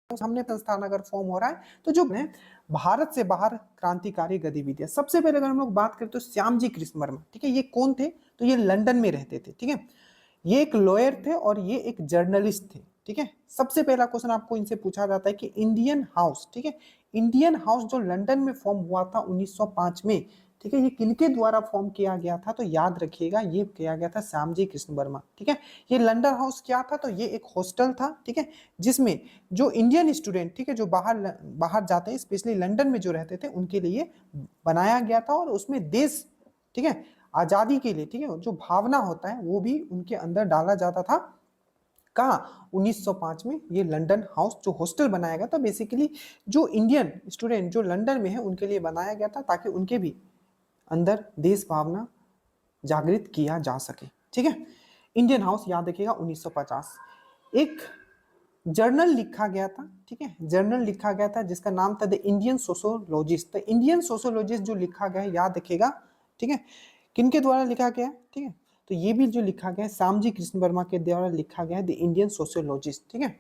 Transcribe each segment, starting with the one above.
सामने संस्थान अगर फॉर्म हो रहा है तो जो है भारत से बाहर क्रांतिकारी गतिविधियां। सबसे पहले अगर हम लोग बात करें तो श्याम जी कृष्ण वर्मा, ठीक है, ये कौन थे? तो ये लंदन में रहते थे, ठीक है, ये एक लॉयर थे और ये एक जर्नलिस्ट थे, ठीक है। सबसे पहला क्वेश्चन आपको इनसे पूछा जाता है कि इंडियन हाउस, ठीक है, इंडियन हाउस जो लंदन में फॉर्म हुआ था 1905 में, ठीक है, ये किनके द्वारा फॉर्म किया गया था? तो याद रखिएगा ये किया गया था श्यामजी कृष्ण वर्मा, ठीक है। ये लंदन हाउस क्या था? तो ये एक हॉस्टल था, ठीक है, जिसमें जो इंडियन स्टूडेंट, ठीक है, जो बाहर बाहर जाते हैं, स्पेशली लंदन में जो रहते थे, उनके लिए बनाया गया था। और उसमें देश, ठीक है, आजादी के लिए, ठीक है, जो भावना होता है वो भी उनके अंदर डाला जाता था। कहा 1905 में ये लंदन हाउस जो हॉस्टल बनाया गया था, बेसिकली जो इंडियन स्टूडेंट जो लंदन में है उनके लिए बनाया गया था, ताकि उनके भी अंदर देश भावना जागृत किया जा सके, ठीक है। इंडियन हाउस याद रखिएगा 1950। एक जर्नल लिखा गया था, ठीक है, जर्नल लिखा गया था जिसका नाम था the Indian sociologist. The Indian sociologist जो लिखा गया है याद रखिएगा, ठीक है, किनके द्वारा लिखा गया है? ठीक है, तो ये भी जो लिखा गया है श्यामजी कृष्ण वर्मा के द्वारा लिखा गया है द इंडियन सोशियोलॉजिस्ट, ठीक है,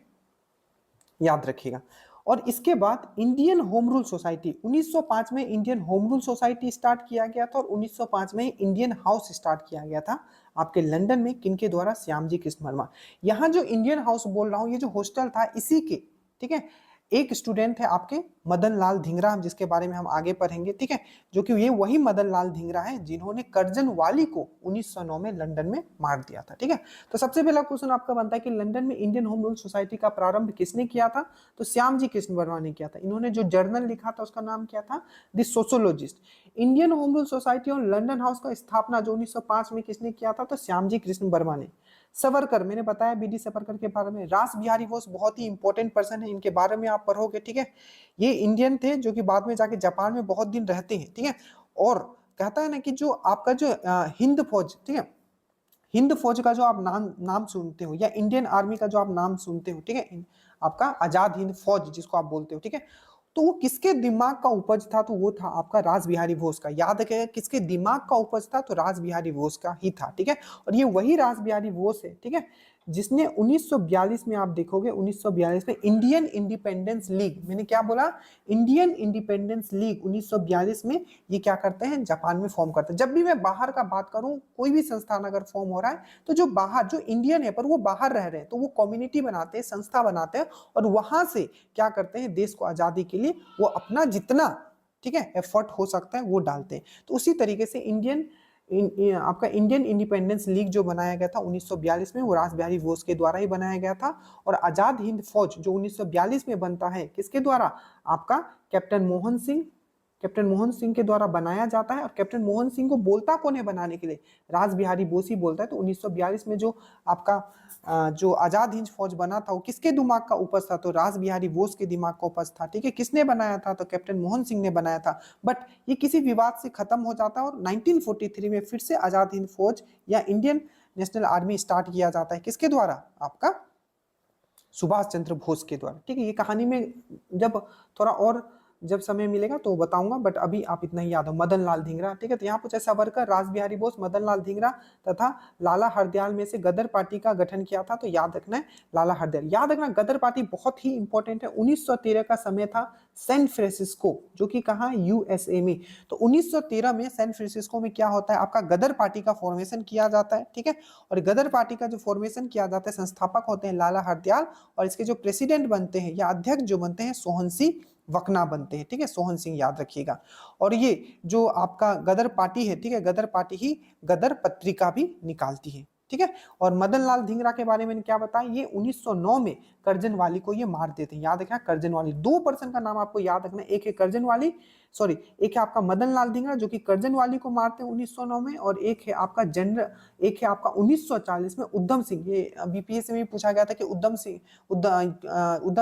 याद रखिएगा। और इसके बाद इंडियन होम रूल सोसाइटी 1905 में Indian home rule society start किया गया था, और 1905 में इंडियन हाउस स्टार्ट किया गया था आपके लंदन में, किनके द्वारा? श्यामजी कृष्ण वर्मा। यहाँ जो इंडियन हाउस बोल रहा हूँ, ये जो हॉस्टल था इसी के, ठीक है, एक स्टूडेंट है आपके मदन लाल धिंगरा, जिसके बारे में हम आगे पढ़ेंगे, ठीक है, जो कि ये वही मदन लाल धिंगरा है जिन्होंने कर्जन वाली को 1909 में लंदन में मार दिया था, ठीक है। तो सबसे पहला क्वेश्चन आपका बनता है कि लंदन में इंडियन होम रूल सोसाइटी का प्रारंभ किसने किया था? तो श्यामजी कृष्ण वर्मा ने किया था। इन्होंने जो जर्नल लिखा था उसका नाम क्या था? The sociologist. Indian home rule society और लंदन हाउस का स्थापना जो 1905 में किसने किया था? तो श्यामजी कृष्ण वर्मा ने। सावरकर, मैंने बताया बीडी सावरकर के बारे में। रास बिहारी बोस बहुत ही इंपॉर्टेंट पर्सन है, इनके बारे में आप पढ़ोगे, ठीक है। ये इंडियन थे जो कि बाद में जाके जापान में बहुत दिन रहते हैं, ठीक है। और कहता है ना कि जो आपका जो हिंद फौज, ठीक है, हिंद फौज का जो आप नाम नाम सुनते हो, या इंडियन आर्मी का जो आप नाम सुनते हो, ठीक है, आपका आजाद हिंद फौज जिसको आप बोलते हो, ठीक है, तो वो किसके दिमाग का उपज था? तो वो था आपका रास बिहारी बोस का। याद रखिएगा किसके दिमाग का उपज था? तो रास बिहारी बोस का ही था, ठीक है। और ये वही रास बिहारी बोस है, ठीक है, जिसने 1942 में, आप देखोगे 1942 में इंडियन इंडिपेंडेंस लीग, मैंने क्या बोला? इंडियन इंडिपेंडेंस लीग 1942 में ये क्या करते हैं? जापान में फॉर्म करते हैं। जब भी मैं बाहर का बात करूं, कोई भी संस्थान अगर फॉर्म हो रहा है, तो जो बाहर जो इंडियन है पर वो बाहर रह रहे हैं, तो वो कम्युनिटी बनाते हैं, संस्था बनाते हैं, और वहां से क्या करते हैं? देश को आजादी के लिए वो अपना जितना, ठीक है, एफर्ट हो सकता है वो डालते हैं। तो उसी तरीके से आपका इंडियन इंडिपेंडेंस लीग जो बनाया गया था 1942 में, वो रास बिहारी बोस के द्वारा ही बनाया गया था। और आजाद हिंद फौज जो 1942 में बनता है, किसके द्वारा? आपका कैप्टन मोहन सिंह के द्वारा बनाया जाता है। और कैप्टन मोहन सिंह को बोलता कौन है बनाने के लिए? रास बिहारी बोस ही बोलता है। तो 1942 में जो आपका जो आजाद हिंद फौज बना था, वो किसके दिमाग का उपज था? तो रास बिहारी बोस के दिमाग का उपज था, ठीक है। किसने बनाया था? तो कैप्टन मोहन सिंह ने बनाया था। बट ये किसी विवाद से खत्म हो जाता है, और 1943 में फिर से आजाद हिंद फौज या इंडियन नेशनल आर्मी स्टार्ट किया जाता है। किसके द्वारा? आपका सुभाष चंद्र बोस के द्वारा, ठीक है। ये कहानी में जब थोड़ा और जब समय मिलेगा तो बताऊंगा, बट अभी आप इतना ही याद हो, मदन लाल धिंगरा, ठीक है। तो यहाँ पूछा सावरकर, रास बिहारी बोस, मदन लाल धिंगरा तथा लाला हरदयाल में से गदर पार्टी का गठन किया था। तो याद रखना है लाला हरदयाल। याद रखना गदर पार्टी बहुत ही इंपॉर्टेंट है। 1913 का समय था सैन फ्रांसिस्को, जो कि कहाँ? यूएसए में। तो 1913 में सैन फ्रांसिस्को में क्या होता है? आपका गदर पार्टी का फॉर्मेशन किया जाता है, ठीक है। और गदर पार्टी का जो फॉर्मेशन किया जाता है, संस्थापक होते हैं लाला हरदयाल, और इसके जो प्रेसिडेंट बनते हैं या अध्यक्ष जो बनते हैं, सोहन सिंह वकना बनते हैं, ठीक है, सोहन सिंह, याद रखिएगा। और ये जो आपका गदर पार्टी है, ठीक है, गदर पार्टी ही गदर पत्रिका भी निकालती है, ठीक है। और मदन लाल धिंगरा के बारे में क्या बताया? ये 1909 में कर्जन वाली को ये मार देते हैं। याद रखना कर्जन वाली, दो पर्सन का नाम आपको याद रखना है, एक है कर्जन वाली, सॉरी, एक है आपका मदन लाल धिंगरा जो कि कर्जन वाली को मारते हैं 1909 में, और एक है आपका जनरल, एक है आपका 1940 में उधम सिंह। ये बीपीएससी में पूछा गया था कि उधम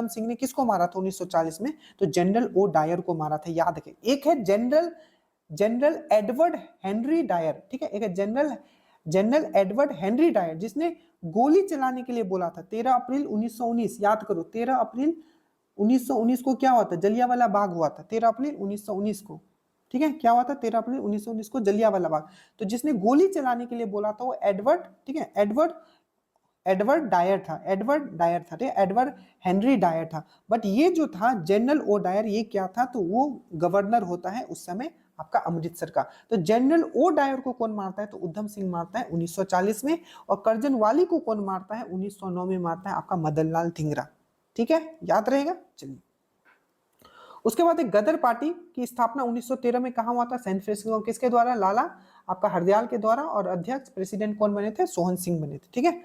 सिंह ने किसको मारा था 1940 में? तो जनरल ओ डायर को मारा था, याद रखें। एक है general general Edward Henry Dyer, ठीक है, एक है जनरल एडवर्ड हेनरी डायर, जिसने गोली चलाने के लिए बोला था 13 अप्रैल 1919। याद करो 13 अप्रैल 1919 को क्या हुआ था? जलियांवाला बाग हुआ था 13 अप्रैल 1919 को, ठीक है। क्या हुआ था? 13 अप्रैल 1919 को जलियांवाला बाग। तो जिसने गोली चलाने के लिए बोला था वो एडवर्ड, ठीक है, एडवर्ड एडवर्ड डायर था, एडवर्ड डायर था, ठीक है, एडवर्ड हेनरी डायर था। बट ये जो था जनरल ओ डायर, ये क्या था, तो वो गवर्नर होता है उस समय आपका अमृतसर का। तो जनरल ओ डायर को कौन मारता है, तो उधम सिंह मारता है 1940 में। और करजन वाली को कौन मारता है, 1909 में मारता है आपका मदन लाल धिंगरा। ठीक है, याद रहेगा। चलिए, उसके बाद एक गदर पार्टी की स्थापना 1913 में कहा हुआ था, सैन फ्रांसिस्को, किसके द्वारा, लाला आपका हरदयाल के द्वारा। और अध्यक्ष प्रेसिडेंट कौन बने थे, सोहन सिंह बने थे। ठीक है,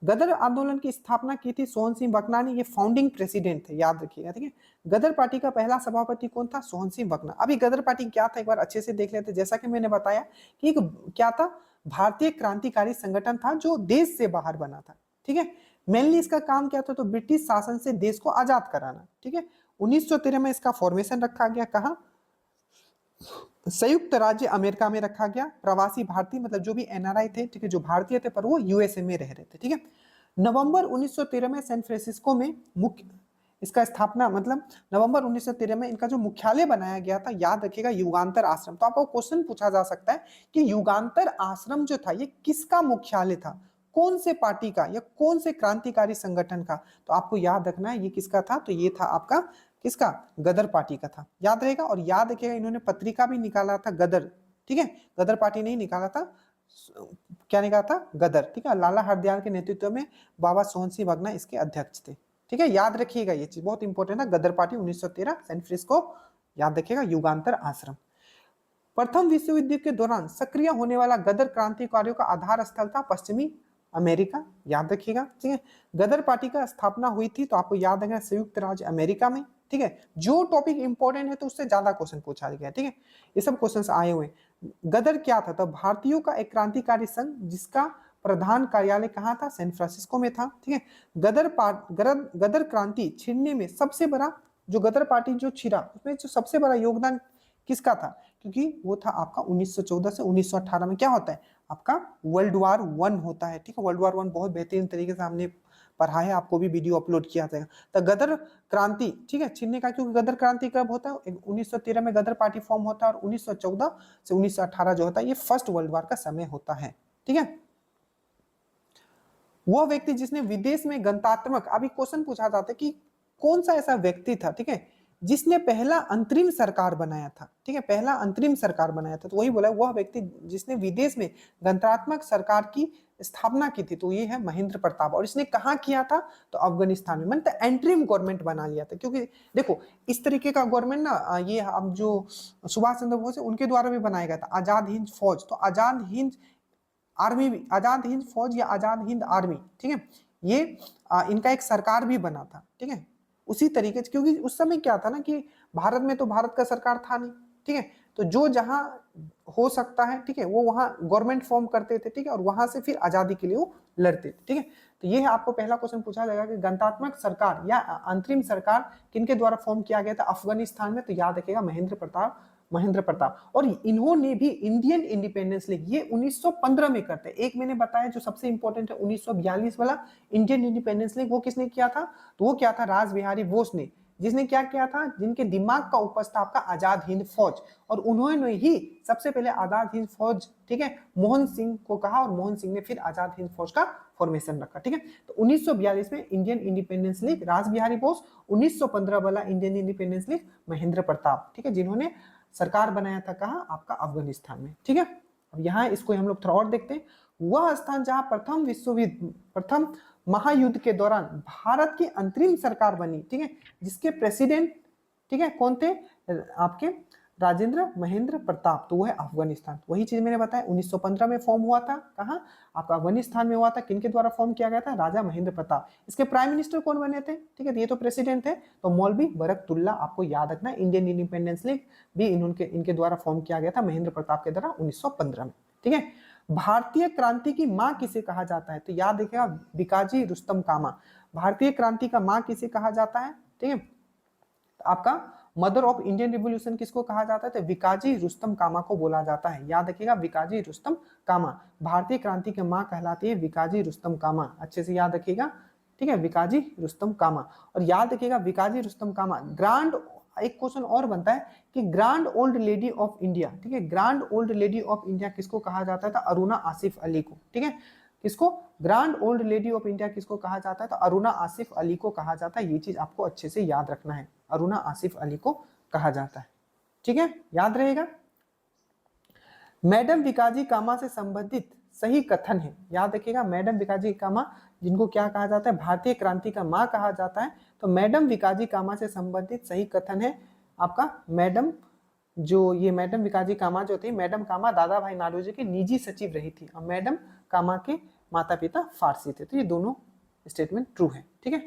गदर आंदोलन की स्थापना की थी सोहन सिंह बकना ने, ये फाउंडिंग प्रेसिडेंट थे, याद रखिएगा। ठीक है, गदर पार्टी का पहला सभापति कौन था, सोहन सिंह बकना। अभी गदर पार्टी क्या था, एक बार अच्छे से देख लेते। जैसा कि मैंने बताया कि एक क्या था, भारतीय क्रांतिकारी संगठन था जो देश से बाहर बना था। ठीक है, मेनली इसका काम क्या था, तो ब्रिटिश शासन से देश को आजाद कराना। ठीक है, 1913 में इसका फॉर्मेशन रखा गया, कहा, संयुक्त राज्य अमेरिका में रखा गया। प्रवासी भारतीय मतलब जो भी एनआरआई थे, ठीक है, जो भारतीय थे पर वो यूएसए में रह रहे थे। ठीक है, नवंबर 1913 में सैन फ्रांसिस्को में मुख्य इसका स्थापना, मतलब नवंबर 1913 में इनका जो मुख्यालय बनाया गया था, याद रखिएगा, युगांतर आश्रम। तो आपको क्वेश्चन पूछा जा सकता है कि युगांतर आश्रम जो था ये किसका मुख्यालय था, कौन से पार्टी का या कौन से क्रांतिकारी संगठन का। तो आपको याद रखना है ये किसका था, तो ये था आपका किसका, गदर पार्टी का था, याद रहेगा। और याद रखिएगा इन्होंने पत्रिका भी निकाला था, गदर। ठीक है, गदर पार्टी नहीं निकाला था, क्या निकाला था, गदर। ठीक है, लाला हरदयाल के नेतृत्व में बाबा सोहन सिंह बगना इसके अध्यक्ष थे। ठीक है, याद रखिएगा ये चीज बहुत इंपॉर्टेंट है। गदर पार्टी 1913 सैन फ्रांसिस्को, याद रखिएगा, युगांतर आश्रम। प्रथम विश्व युद्ध के दौरान सक्रिय होने वाला गदर क्रांतिकारियों का आधार स्थल था पश्चिमी अमेरिका, याद रखिएगा। ठीक है, गदर पार्टी का स्थापना हुई थी, तो आपको याद रखना, संयुक्त राज्य अमेरिका में। ठीक है, जो टॉपिक इंपॉर्टेंट है तो उससे ज्यादा क्वेश्चन पूछा गया। ठीक है, ये सब क्वेश्चन आए हुए। गदर क्या था, तो भारतीयों का एक क्रांतिकारी संघ जिसका प्रधान कार्यालय कहाँ था, सैन फ्रांसिस्को में था। ठीक है, गदर क्रांति छिड़ने में सबसे बड़ा, जो गदर पार्टी जो छिड़ा उसमें जो सबसे बड़ा योगदान किसका था, क्योंकि वो था आपका 1914 से 1918 में क्या होता है, आपका वर्ल्ड वार वन होता है। ठीक है, वर्ल्ड वार वन बहुत बेहतरीन तरीके से हमने पढ़ा है, आपको भी वीडियो अपलोड किया जाएगा। तो गदर क्रांति, ठीक है, छिड़ने का, क्योंकि गदर क्रांति कब होता है, 1913 में गदर पार्टी फॉर्म होता है, और 1914 से 1918 जो होता है ये फर्स्ट वर्ल्ड वार का समय होता है। ठीक है, वह व्यक्ति जिसने विदेश में गणतात्मक, अभी क्वेश्चन पूछा जाता है कि कौन सा ऐसा व्यक्ति था, ठीक है, जिसने पहला अंतरिम सरकार बनाया था। ठीक है, पहला अंतरिम सरकार बनाया था, तो वही बोला, वह व्यक्ति जिसने विदेश में गणतात्मक सरकार की स्थापना की थी, तो ये है महेंद्र प्रताप। और इसने कहा किया था, तो अफगानिस्तान में, मतलब एंट्रीम गवर्नमेंट बना लिया था। क्योंकि देखो इस तरीके का गवर्नमेंट ना, ये अब जो सुभाष चंद्र बोस है उनके द्वारा भी बनाया गया था, आजाद हिंद फौज। तो आजाद हिंद आर्मी भी, आजाद हिंद फौज या आजाद हिंद आर्मी, ठीक है, ये इनका एक सरकार भी बना था। ठीक है, उसी तरीके से, क्योंकि उस समय क्या था ना कि भारत में तो भारत का सरकार था नहीं। ठीक है, तो जो जहां हो सकता है, ठीक है, वो वहां गवर्नमेंट फॉर्म करते थे। ठीक है, और वहां से फिर आजादी के लिए वो लड़ते थे। ठीक है, तो ये है आपको पहला क्वेश्चन पूछा जाएगा कि गणतात्मक सरकार या अंतरिम सरकार किनके द्वारा फॉर्म किया गया था अफगानिस्तान में, तो याद रखिएगा महेंद्र प्रताप। और इन्होंने भी इंडियन इंडिपेंडेंस लीग ये 1915 में करते हैं। एक मैंने बताया जो सबसे इंपॉर्टेंट है 1942 वाला इंडियन इंडिपेंडेंस लीग, वो किसने किया था, तो वो क्या था, राज बिहारी बोस ने, जिसने क्या किया था, जिनके दिमाग का उपज था आपका आजाद हिंद फौज। और उन्होंने ही सबसे पहले आजाद हिंद फौज, ठीक है, मोहन सिंह को कहा, और मोहन सिंह ने फिर आजाद हिंद फौज का फॉर्मेशन रखा। ठीक है, तो 1942 में इंडियन इंडिपेंडेंस लीग राज बिहारी बोस, 1915 वाला Indian independence league Mahendra Pratap, ठीक है, जिन्होंने सरकार बनाया था कहाँ, आपका अफगानिस्तान में। ठीक है, अब यहाँ इसको हम लोग थोड़ा और देखते हैं। वह स्थान जहां प्रथम महायुद्ध के दौरान भारत की अंतरिम सरकार बनी, ठीक है, जिसके प्रेसिडेंट, ठीक है, कौन थे, आपके राजेंद्र महेंद्र प्रताप, तो वो है अफगानिस्तान। वही चीज मैंने बताया 1915 में फॉर्म हुआ था, कहाँ, आपका अफगानिस्तान में हुआ था। किनके द्वारा फॉर्म किया गया था, राजा महेंद्र प्रताप। इसके प्राइम मिनिस्टर कौन बने थे, ठीक है, ये तो प्रेसिडेंट थे, तो मौलवी बरकतुल्ला, आपको याद रखना। इंडियन इंडिपेंडेंस लीग भी इनके द्वारा फॉर्म किया गया था महेंद्र प्रताप के द्वारा 1915 में। ठीक है, भारतीय क्रांति की मां किसे कहा जाता है, तो याद रखिएगा बिकाजी रुस्तम कामा। भारतीय क्रांति का मां किसे कहा जाता है, ठीक है, आपका मदर ऑफ इंडियन रिवोल्यूशन किसको कहा जाता है, तो विकाजी रुस्तम कामा को बोला जाता है। याद रखिएगा विकाजी रुस्तम कामा, भारतीय क्रांति की मां कहलाती है विकाजी रुस्तम कामा, अच्छे से याद रखिएगा। ठीक है, विकाजी रुस्तम कामा। और याद रखिएगा विकाजी रुस्तम कामा ग्रांड, एक क्वेश्चन और बनता है कि grand old lady of India, ठीक है, grand old lady of India किसको कहा जाता था, अरुणा आसिफ अली को। ठीक है, किसको? Grand old lady of India किसको कहा जाता है? तो अरुणा आसिफ अली को कहा जाता है। ये चीज आपको अच्छे से याद रखना है, अरुणा आसिफ अली को कहा जाता है। ठीक है, याद रहेगा। मैडम विकाजी कामा से संबंधित सही कथन है, याद रखिएगा। मैडम विकाजी कामा जिनको क्या कहा जाता है? भारतीय क्रांति का मां कहा जाता है। तो मैडम विकाजी कामा से संबंधित सही कथन है आपका मैडम, जो ये मैडम विकाजी कामा जो थी, मैडम कामा दादा भाई नारोजी की निजी सचिव रही थी और मैडम कामा के माता पिता फारसी थे। तो ये दोनों स्टेटमेंट ट्रू है। ठीक है,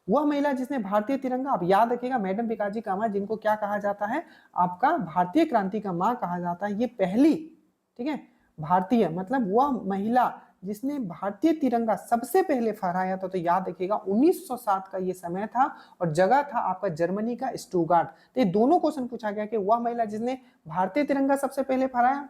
वह महिला जिसने भारतीय तिरंगा, आप याद रखिएगा मैडम विकाजी कामा जिनको क्या कहा जाता है? आपका भारतीय क्रांति का मां कहा जाता है। ये पहली, ठीक है, भारतीय मतलब वह महिला जिसने भारतीय तिरंगा सबसे पहले फहराया था। तो याद रखिएगा 1907 का ये समय था और जगह था आपका जर्मनी का स्टुटगार्ट। तो ये दोनों क्वेश्चन पूछा गया कि वह महिला जिसने भारतीय तिरंगा सबसे पहले फहराया,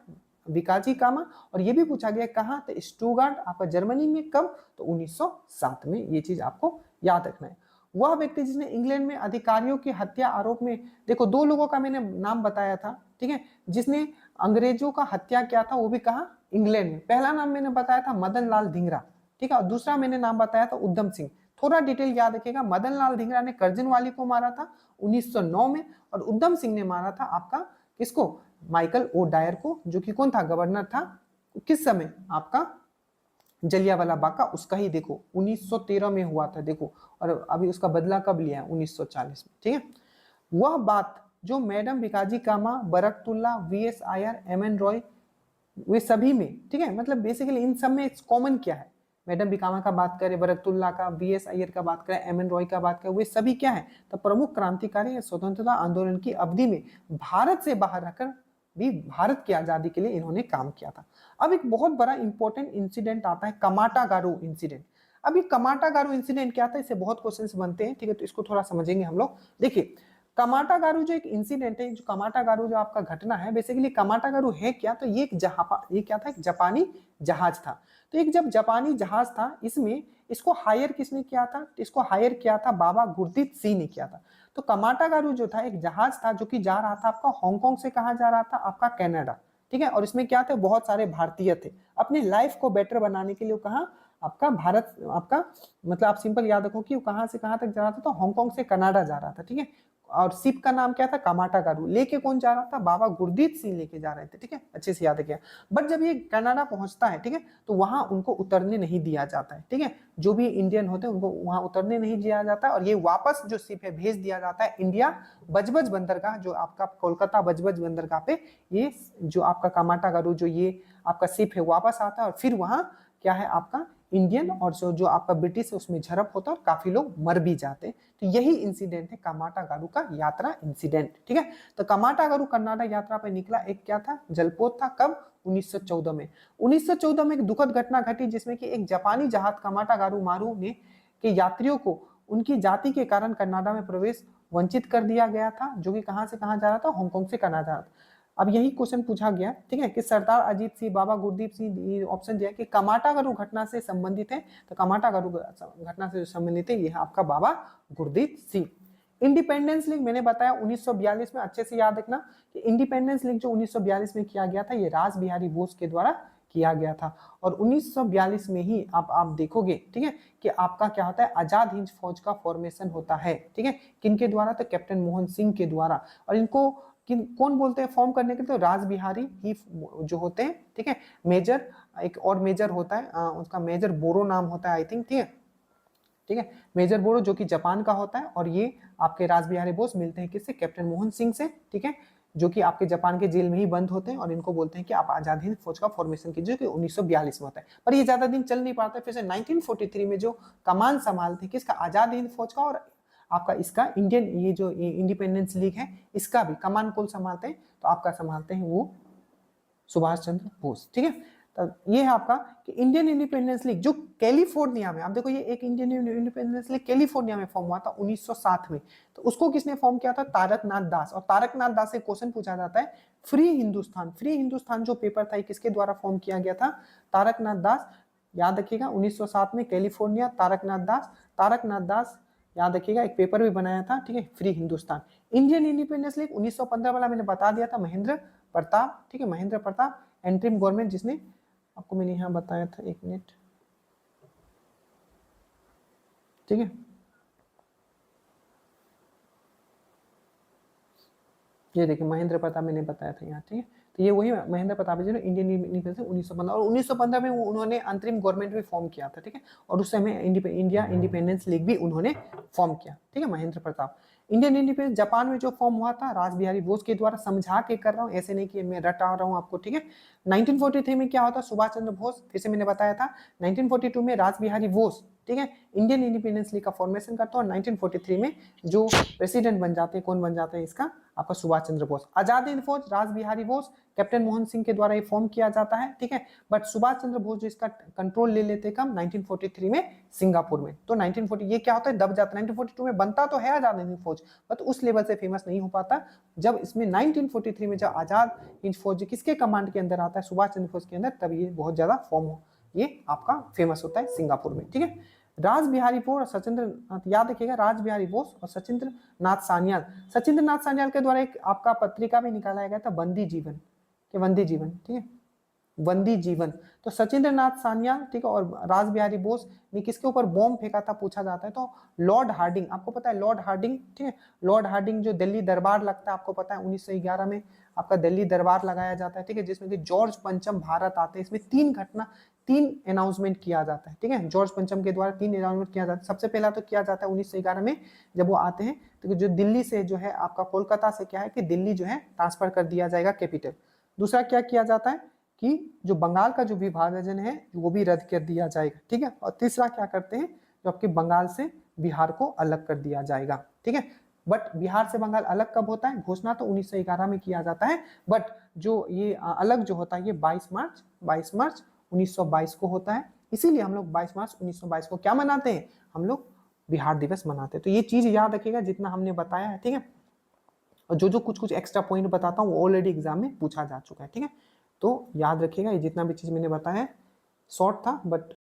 विकाजी कामा, और ये भी पूछा गया कहां? तो स्टुटगार्ट आपका जर्मनी में, कब? तो 1907 में। ये चीज आपको याद रखना है। वह व्यक्ति जिसने इंग्लैंड में अधिकारियों की हत्या आरोप में, देखो दो लोगों का मैंने नाम बताया था, ठीक है, जिसने अंग्रेजों का हत्या किया था, वो भी कहा? इंग्लैंड में। पहला नाम मैंने बताया था मदन लाल धिंगरा, ठीक है, और दूसरा मैंने नाम बताया था उधम सिंह। थोड़ा डिटेल याद रखिएगा। मदन लाल धिंगरा ने करजन वाली को मारा था 1909 में और उधम सिंह ने मारा था आपका किसको? माइकल ओ डायर को, जो कि कौन था? गवर्नर था किस समय? आपका जलियांवाला बाग का, उसका ही देखो 1913 में हुआ था, देखो, और अभी उसका बदला कब लिया है? 1940 में। ठीक है, वह बात जो मैडम विकाजी कामा, बरकतुल्ला, वीएस आयर, एम एन रॉय, वे सभी में, ठीक है, मतलब बेसिकली इन सब में कॉमन क्या है? मैडम विकामा का बात करें, बरकतुल्ला का, वीएस अय्यर का बात करें, एम एन रॉय का बात करें, वे सभी क्या है? तो प्रमुख क्रांतिकारी स्वतंत्रता आंदोलन की अवधि में भारत से बाहर रहकर भी भारत की आजादी के लिए इन्होंने काम किया था। अब एक बहुत बड़ा इंपॉर्टेंट इंसिडेंट आता है, कमाटा गारो इंसिडेंट। अभी कमाटा गारो इंसिडेंट क्या था? इससे बहुत क्वेश्चंस बनते हैं, ठीक है, तो इसको थोड़ा समझेंगे हम लोग। देखिए, कमाटा गारू जो एक इंसिडेंट है, जो कमाटा गारू जो आपका घटना है, बेसिकली कमाटा गारू है क्या? तो ये क्या था? एक जापानी जहाज था। तो एक जब जापानी जहाज था, इसमें इसको हायर किसने किया था? इसको हायर किया था बाबा गुरदीप सिंह ने किया था। तो कमाटा गारू जो था एक जहाज था जो कि जा रहा था आपका हांगकांग से, कहा जा रहा था? आपका कनाडा। ठीक है, और इसमें क्या थे? बहुत सारे भारतीय थे। अपनी लाइफ को बेटर बनाने के लिए कहा आपका भारत, आपका मतलब आप सिंपल याद रखो कि वो कहां से कहां तक जा रहा था? तो हांगकांग से कनाडा जा रहा था। ठीक है, और शिप का नाम क्या था? कमाटा गारू। लेके कौन जा रहा था? बाबा गुरदीप सिंह लेके जा रहे थे। ठीक है, अच्छे से याद रखिए। बट जब ये कनाडा पहुंचता है, ठीक है, तो वहां उनको उतरने नहीं दिया जाता है। ठीक है, जो भी इंडियन होते हैं उनको वहां उतरने नहीं दिया जाता और ये वापस जो शिप है भेज दिया जाता है इंडिया बजबज बंदरगाह, जो आपका कोलकाता बजबज बंदरगाह पे ये जो आपका कमाटा गारू जो ये आपका शिप है वापस आता है और फिर वहां क्या है आपका इंडियन और जो आपका ब्रिटिश है उसमें झड़प होता है और काफी लोग मर भी जाते हैं। तो यही इंसिडेंट है कमाटा गारू का यात्रा इंसिडेंट। ठीक है, तो कमाटा गारू कनाडा यात्रा पे निकला, एक क्या था? जलपोत था। कब? 1914 में। 1914 में एक दुखद घटना घटी जिसमें कि एक जापानी जहाज कमाटा गारू मारू ने के यात्रियों को उनकी जाति के कारण कनाडा में प्रवेश वंचित कर दिया गया था, जो कि कहां से कहां जा रहा था? हांगकांग से कनाडा जा रहा था। अब यही क्वेश्चन पूछा गया, ठीक है, कि सरदार अजीत सिंह, बाबा गुरदीप सिंह, ऑप्शन दिया कि कमाटा गारू घटना से संबंधित है। तो कमाटा गारू घटना से संबंधित है, यह आपका बाबा गुरदीप सिंह। इंडिपेंडेंस लीग मैंने बताया 1942 में, अच्छे से याद रखना कि इंडिपेंडेंस लीग जो 1942 में किया गया था ये रास बिहारी बोस के द्वारा किया गया था। और 1942 में ही आप देखोगे, ठीक है, कि आपका क्या होता है? आजाद हिंद फौज का फॉर्मेशन होता है। ठीक है, किनके द्वारा? तो कैप्टन मोहन सिंह के द्वारा। और इनको कौन बोलते हैं फॉर्म करने के लिए? तो राज बिहारी ही जो होते हैं। ठीक है, मेजर, एक और मेजर होता है, उसका मेजर बोरो नाम होता है आई थिंक। ठीक है, ठीक है, मेजर बोरो जो कि जापान का होता है और ये आपके राज बिहारी बोस मिलते हैं किससे? कैप्टन मोहन सिंह से। ठीक है, जो कि आपके जापान के जेल में ही बंद होते हैं और इनको बोलते हैं कि आप आजाद हिंद फौज का फॉर्मेशन कीजिए, कि 1942 में होता है। पर ये ज्यादा दिन चल नहीं पाता। फिर से 1943 में जो कमान संभालते किसका? आजाद हिंद फौज का और आपका इसका इंडियन ये जो इंडिपेंडेंस लीग है इसका भी कमान कौन संभालते हैं? तो आपका संभालते हैं वो सुभाष चंद्र बोस। ठीक है, तो ये है आपका कि इंडियन इंडिपेंडेंस लीग जो कैलिफोर्निया में, आप देखो ये एक इंडियन इंडिपेंडेंस लीग कैलिफोर्निया में फॉर्म हुआ था 1907 में। तो उसको किसने फॉर्म किया था? तारकनाथ दास। और तारकनाथ दास से क्वेश्चन पूछा जाता है फ्री हिंदुस्तान। फ्री हिंदुस्तान जो पेपर था किसके द्वारा फॉर्म किया गया था? तारकनाथ दास। याद रखिएगा 1907 में कैलिफोर्निया, तारकनाथ दास। तारकनाथ दास याद रखिएगा, एक पेपर भी बनाया था, ठीक है, free Hindustan. Indian independence league 1915 वाला मैंने बता दिया था, महेंद्र प्रताप। ठीक है, महेंद्र प्रताप एंट्रीम गवर्नमेंट, जिसने आपको मैंने यहाँ बताया था, एक मिनट, ठीक है। ये देखिए महेंद्र प्रताप मैंने बताया था यहाँ, ठीक है। तो ये वही महेंद्र प्रताप जी ने इंडियन इंडिपेंडेंस 1915, और 1915 में उन्होंने अंतरिम गवर्नमेंट भी फॉर्म किया था, ठीक है। और उस समय इंडिया इंडिपेंडेंस लीग भी उन्होंने फॉर्म किया, ठीक है, Mahendra Pratap. Indian independence Japan में जो फॉर्म हुआ था रास बिहारी बोस के द्वारा, समझा के कर रहा हूँ, ऐसे नहीं कि मैं रटा रहा हूँ आपको, ठीक है। 1943 में क्या होता, सुभाष चंद्र बोस, फिर से मैंने बताया था 1942 में रास बिहारी बोस, ठीक है, इंडियन इंडिपेंडेंस लीग का फॉर्मेशन करता है, और 1943 में जो प्रेसिडेंट बन जाते हैं, कौन बन जाते हैं इसका, आपका सुभाष चंद्र बोस। आजाद हिंद फौज रास बिहारी बोस, कैप्टन मोहन सिंह के द्वारा ये फॉर्म किया जाता है, ठीक है। बट सुभाष चंद्र बोस जो इसका कंट्रोल ले लेते कम 1943 में सिंगापुर में। तो 1940 ये क्या होता है, दब जाता है। 1942 में बनता तो है आजाद हिंद फौज, बट उस लेवल से फेमस नहीं हो पाता। जब इसमें 1943 में जब आजाद हिंद फौज किसके कमांड के अंदर आता है, सुभाष चंद्र बोस के अंदर, तब ये बहुत ज्यादा फॉर्म हो, ये आपका फेमस होता है सिंगापुर में, ठीक है। राज बिहारी बोस और सचिंद्र नाथ, याद रखिएगा, राज बिहारी बोस और सचिंद्र नाथ सान्याल। सचिंद्र नाथ सान्याल के द्वारा एक आपका पत्रिका भी निकाला गया था, बंदी जीवन, के बंदी जीवन, ठीक है, बंदी जीवन। तो सचिंद्र नाथ सान्याल, ठीक है, और राज बिहारी बोस ने किसके ऊपर बॉम्ब फेंका था पूछा जाता है, तो लॉर्ड हार्डिंग, आपको पता है लॉर्ड हार्डिंग, ठीक है। लॉर्ड हार्डिंग जो दिल्ली दरबार लगता है, आपको पता है 1911 में आपका दिल्ली दरबार लगाया जाता है, ठीक है, जिसमें कि जॉर्ज पंचम भारत आते हैं। इसमें तीन अनाउंसमेंट किया जाता है, ठीक है, जॉर्ज पंचम के द्वारा 3 अनाउंसमेंट किया जाता है। सबसे पहला तो किया जाता है 1911 में जब वो आते हैं, तो जो दिल्ली से जो है आपका कोलकाता से क्या है कि दिल्ली जो है ट्रांसफर कर दिया जाएगा कैपिटल। दूसरा क्या किया जाता है कि जो बंगाल का जो विभाजन है वो भी रद्द कर दिया जाएगा, ठीक है। और तीसरा क्या करते हैं, जो आपके बंगाल से बिहार को अलग कर दिया जाएगा, ठीक है। बट बिहार से बंगाल अलग कब होता है, घोषणा तो 1911 में किया जाता है, बट जो ये अलग जो होता है ये 22 मार्च 1922 को होता है। इसीलिए हम लोग 22 मार्च 1922 को क्या मनाते हैं, हम लोग बिहार दिवस मनाते हैं। तो ये चीज याद रखिएगा जितना हमने बताया है, ठीक है। और जो कुछ एक्स्ट्रा पॉइंट बताता हूँ ऑलरेडी एग्जाम में पूछा जा चुका है, ठीक है। तो याद रखिएगा ये जितना भी चीज मैंने बताया है शॉर्ट था, बट